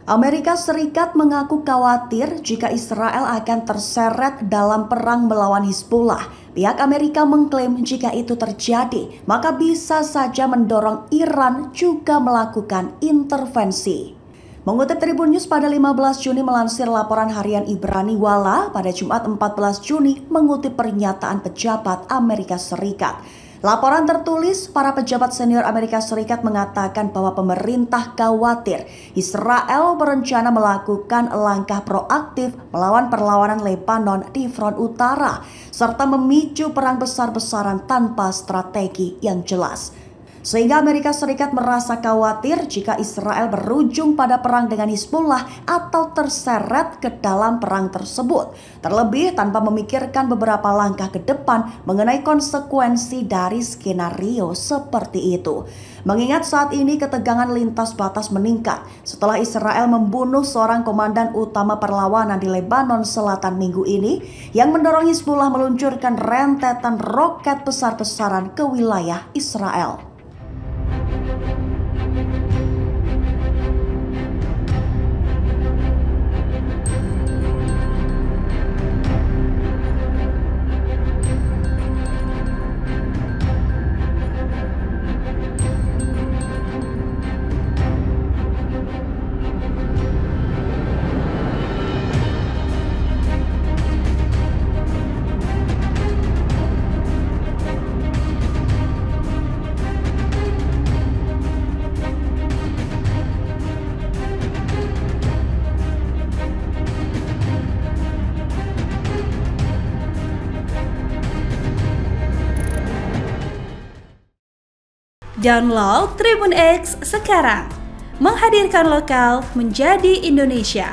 Amerika Serikat mengaku khawatir jika Israel akan terseret dalam perang melawan Hizbullah. Pihak Amerika mengklaim jika itu terjadi, maka bisa saja mendorong Iran juga melakukan intervensi. Mengutip Tribun News pada 15 Juni melansir laporan harian Ibrani Wala pada Jumat 14 Juni mengutip pernyataan pejabat Amerika Serikat. Laporan tertulis, para pejabat senior Amerika Serikat mengatakan bahwa pemerintah khawatir Israel berencana melakukan langkah proaktif melawan perlawanan Lebanon di front utara, serta memicu perang besar-besaran tanpa strategi yang jelas. Sehingga Amerika Serikat merasa khawatir jika Israel berujung pada perang dengan Hizbullah atau terseret ke dalam perang tersebut. Terlebih tanpa memikirkan beberapa langkah ke depan mengenai konsekuensi dari skenario seperti itu. Mengingat saat ini ketegangan lintas batas meningkat setelah Israel membunuh seorang komandan utama perlawanan di Lebanon Selatan minggu ini yang mendorong Hizbullah meluncurkan rentetan roket besar-besaran ke wilayah Israel. Download Tribun X sekarang, menghadirkan lokal menjadi Indonesia.